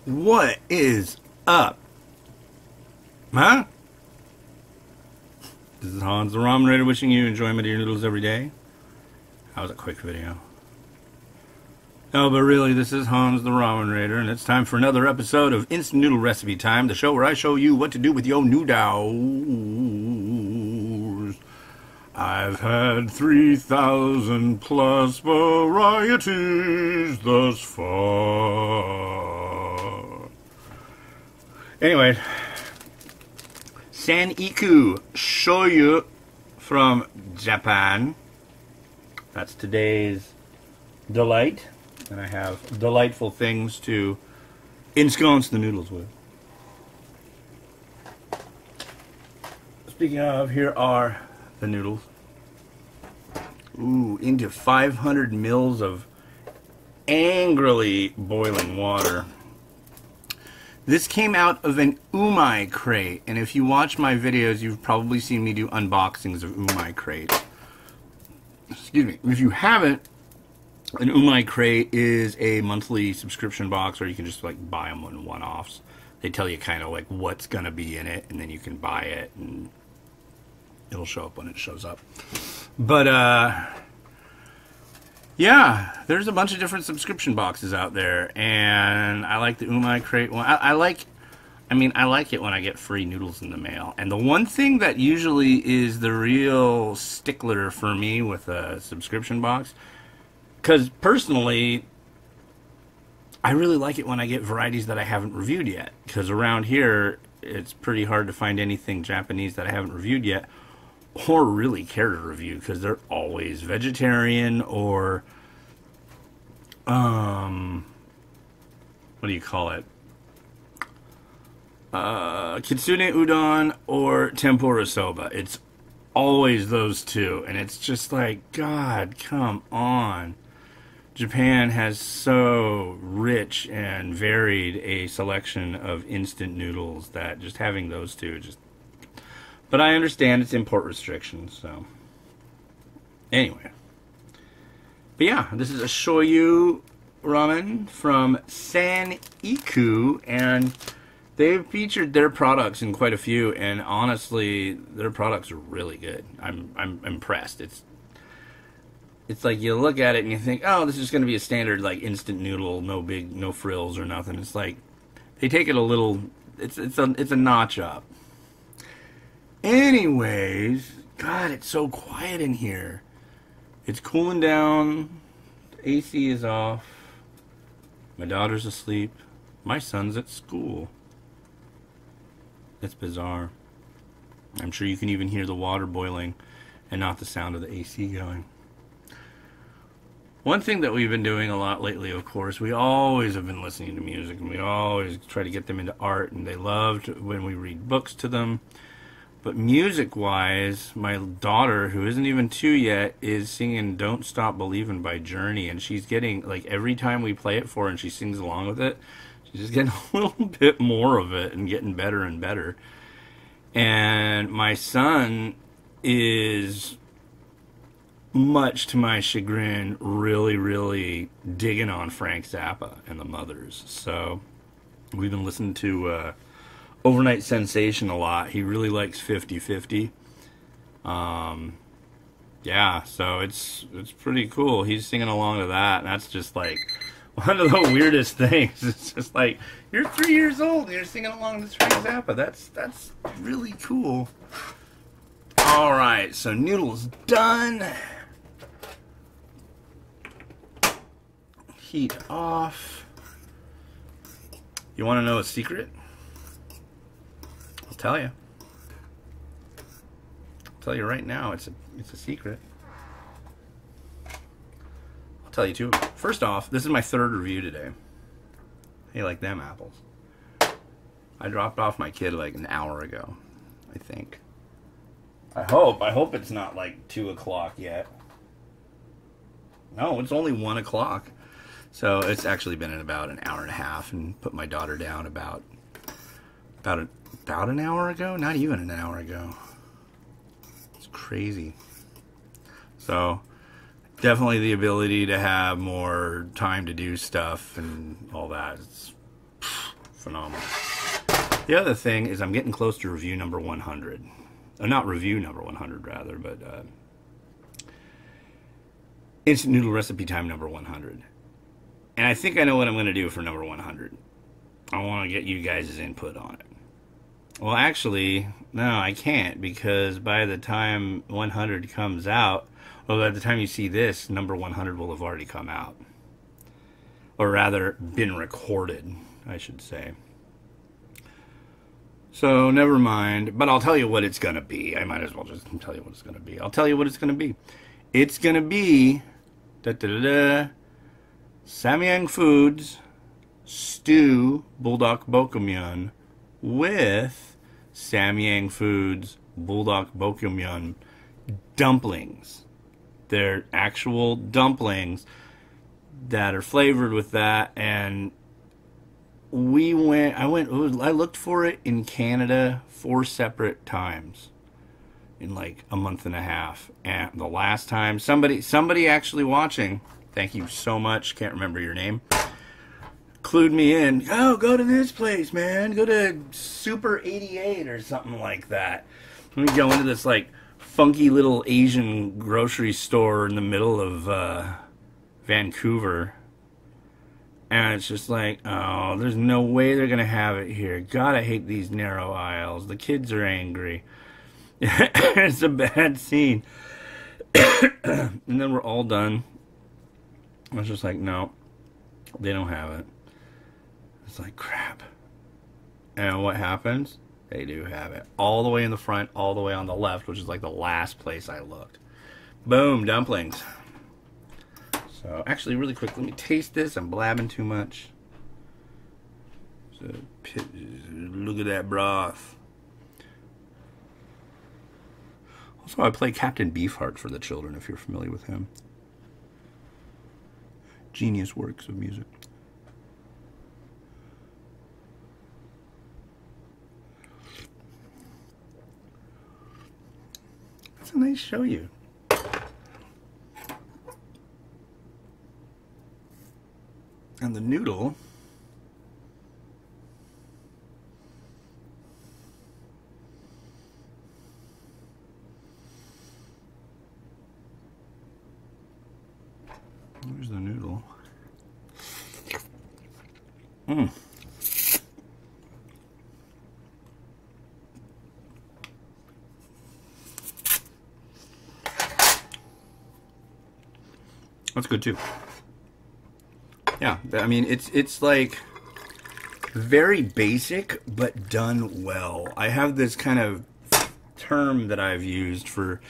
What is up? Huh? This is Hans the Ramen Raider wishing you enjoyment of your noodles every day. That was a quick video. No, but really, this is Hans the Ramen Raider, and it's time for another episode of Instant Noodle Recipe Time, the show where I show you what to do with your noodles. I've had 3,000 plus varieties thus far. Anyway, IKU SHOYU from Japan. That's today's delight. And I have delightful things to ensconce the noodles with. Speaking of, here are the noodles. Ooh, into 500 mils of angrily boiling water. This came out of an UMAI crate, and if you watch my videos, you've probably seen me do unboxings of UMAI crates. Excuse me. If you haven't, an UMAI crate is a monthly subscription box, or you can just like buy them on one-offs. They tell you kind of like what's gonna be in it, and then you can buy it, and it'll show up when it shows up. But yeah, there's a bunch of different subscription boxes out there, and I like the UMAI crate one. I like it when I get free noodles in the mail. And the one thing that usually is the real stickler for me with a subscription box, because personally, I really like it when I get varieties that I haven't reviewed yet. Because around here, it's pretty hard to find anything Japanese that I haven't reviewed yet, or really care to review, because they're always vegetarian or, what do you call it? Kitsune udon or tempura soba. It's always those two, and it's just like, God, come on. Japan has so rich and varied a selection of instant noodles that just having those two just... But I understand it's import restrictions, so... Anyway. But yeah, this is a SHOYU ramen from IKU, and they've featured their products in quite a few, and honestly, their products are really good. I'm impressed. It's like you look at it and you think, oh, this is going to be a standard like instant noodle, no frills or nothing. It's like they take it a little. It's a notch up. Anyways, God, it's so quiet in here. It's cooling down. The AC is off. My daughter's asleep. My son's at school. It's bizarre. I'm sure you can even hear the water boiling and not the sound of the AC going. One thing that we've been doing a lot lately, of course, we always have been listening to music, and we always try to get them into art, and they loved when we read books to them. But music-wise, my daughter, who isn't even 2 yet, is singing Don't Stop Believin' by Journey, and she's getting, like, every time we play it for her and she sings along with it, she's just getting a little bit more of it and getting better and better. And my son is, much to my chagrin, really digging on Frank Zappa and the Mothers. So we've been listening to Overnight Sensation a lot. He really likes 50/50. Yeah, so it's pretty cool. He's singing along to that, and that's just like one of the weirdest things. It's just like, you're 3 years old and you're singing along to Frank Zappa. That's really cool. Alright, so noodles done. Heat off. You want to know a secret? I'll tell you. I'll tell you right now. It's a secret. I'll tell you two. First off, this is my third review today. Hey, like them apples. I dropped off my kid like an hour ago, I think. I hope it's not like 2 o'clock yet. No, it's only 1 o'clock. So it's actually been in about an hour and a half, and put my daughter down about an hour ago? Not even an hour ago. It's crazy. So definitely the ability to have more time to do stuff and all that. phenomenal. The other thing is I'm getting close to review number 100. Not review number 100, rather, but instant noodle recipe time number 100. And I think I know what I'm going to do for number 100. I want to get you guys' input on it. Well, actually, no, I can't, because by the time 100 comes out, well, by the time you see this, number 100 will have already come out. Or rather, been recorded, I should say. So, never mind. But I'll tell you what it's going to be. I might as well just tell you what it's going to be. I'll tell you what it's going to be. It's going to be Samyang Foods Stew Buldak Bokkeumyeon with Samyang Foods Buldak Bokkeumyeon dumplings. They're actual dumplings that are flavored with that, and I looked for it in Canada 4 separate times in like a month and a half. And the last time somebody actually watching, thank you so much, can't remember your name, clued me in. Oh, go to this place, man. Go to Super 88 or something like that. We go into this like funky little Asian grocery store in the middle of Vancouver. And it's just like, oh, there's no way they're going to have it here. God, I hate these narrow aisles. The kids are angry. It's a bad scene. And then we're all done. I was just like, no, they don't have it. It's like, crap. And what happens? They do have it. All the way in the front, all the way on the left, which is like the last place I looked. Boom, dumplings. So, actually, really quick, let me taste this. I'm blabbing too much. So, look at that broth. Also, I play Captain Beefheart for the children, if you're familiar with him. Genius works of music. That's a nice shoyu. And the noodle Where's the noodle? That's good too. Yeah, I mean, it's like very basic, but done well. I have this kind of term that I've used for,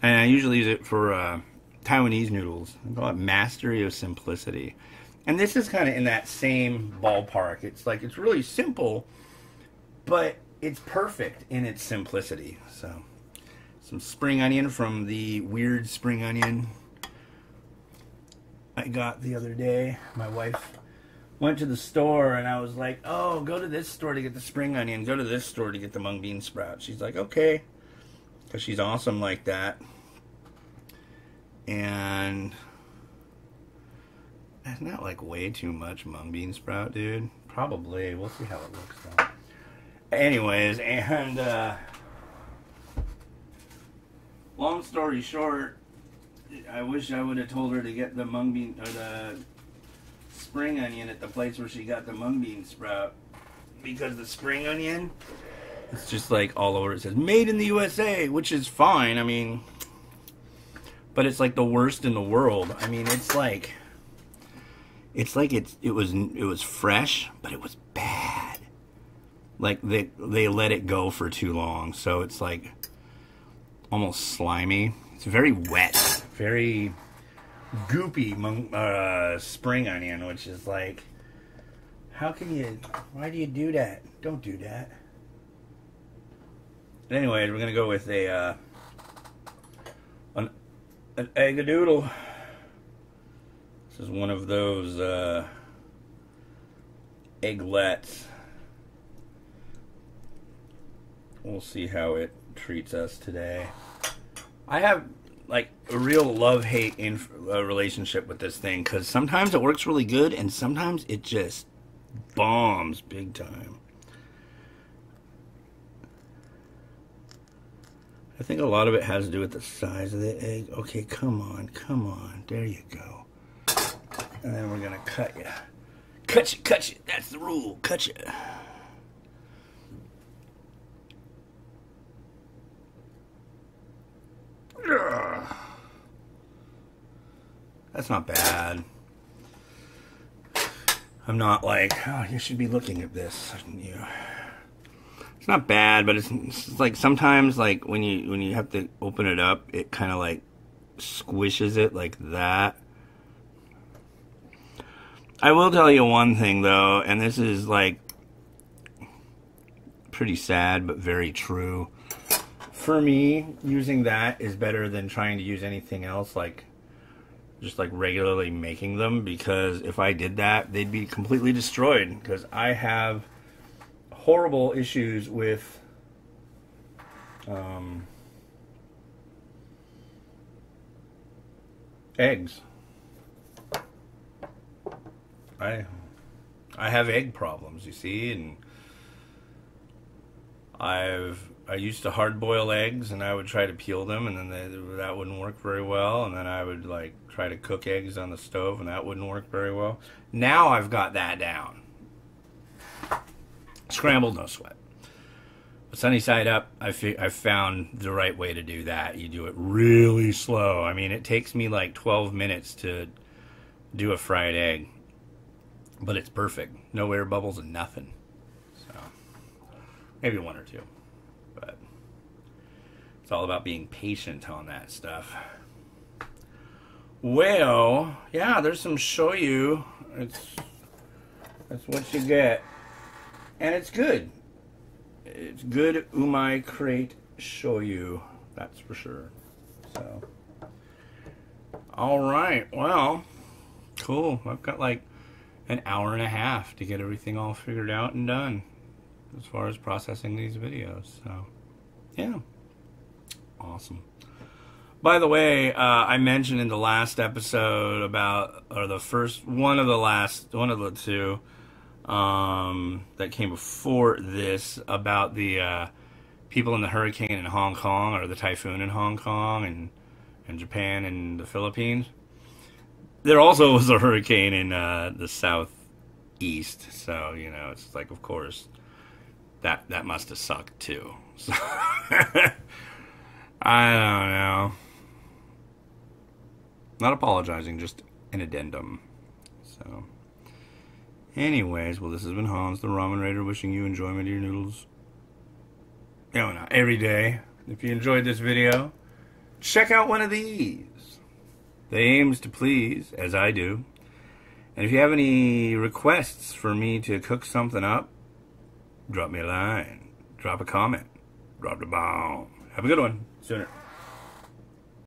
and I usually use it for Taiwanese noodles. I call it mastery of simplicity. And this is kind of in that same ballpark. It's like, it's really simple, but it's perfect in its simplicity. So, some spring onion from the weird spring onion I got the other day. My wife went to the store and I was like, oh, go to this store to get the spring onion, go to this store to get the mung bean sprout. She's like, okay, because she's awesome like that. And isn't that like way too much mung bean sprout, dude? Probably. We'll see how it looks though. Anyways, and long story short, I wish I would have told her to get the mung bean or the spring onion at the place where she got the mung bean sprout, because the spring onion, it's just like all over. It says made in the USA, which is fine. I mean, but it's like the worst in the world. I mean, it was fresh, but it was bad. Like they let it go for too long, so it's like almost slimy. It's very wet, very goopy spring onion, which is like, how can you? Why do you do that? Don't do that. But anyways, we're gonna go with an egg-a-doodle. This is one of those egglets. We'll see how it treats us today. I have like a real love-hate relationship with this thing, because sometimes it works really good and sometimes it just bombs big time. I think a lot of it has to do with the size of the egg. Okay, come on, come on. There you go. And then we're gonna cut you. Cut you, cut you. That's the rule. Cut you. Ugh. That's not bad. I'm not like, oh, you should be looking at this. It's not bad, but it's like sometimes, like when you have to open it up, it kind of like squishes it like that. I will tell you one thing though, and this is like pretty sad but very true. For me, using that is better than trying to use anything else, like just like regularly making them, because if I did that, they'd be completely destroyed, because I have horrible issues with eggs. I have egg problems, you see, and I used to hard boil eggs, and I would try to peel them, and then that wouldn't work very well, and then I would like try to cook eggs on the stove, and that wouldn't work very well. Now I've got that down. Scrambled, no sweat. But sunny side up, I found the right way to do that. You do it really slow. I mean, it takes me like 12 minutes to do a fried egg, but it's perfect. No air bubbles and nothing. So maybe one or two, but it's all about being patient on that stuff. Well, yeah, there's some shoyu. That's what you get, and it's good. It's good UMAI crate shoyu, that's for sure. So, all right, well, cool. I've got like an hour and a half to get everything all figured out and done as far as processing these videos. So, yeah, awesome. By the way, I mentioned in the last episode about, or the first one of the two that came before this, about the people in the hurricane in Hong Kong, or the typhoon in Hong Kong and Japan and the Philippines. There also was a hurricane in the southeast, so you know, it's like, of course, that must have sucked too. So I don't know. Not apologizing, just an addendum. So, anyways, well, this has been Hans, the Ramen Raider, wishing you enjoyment of your noodles. You know, not every day. If you enjoyed this video, check out one of these. They aims to please, as I do. And if you have any requests for me to cook something up, drop me a line, drop a comment, drop the bomb. Have a good one. Sooner.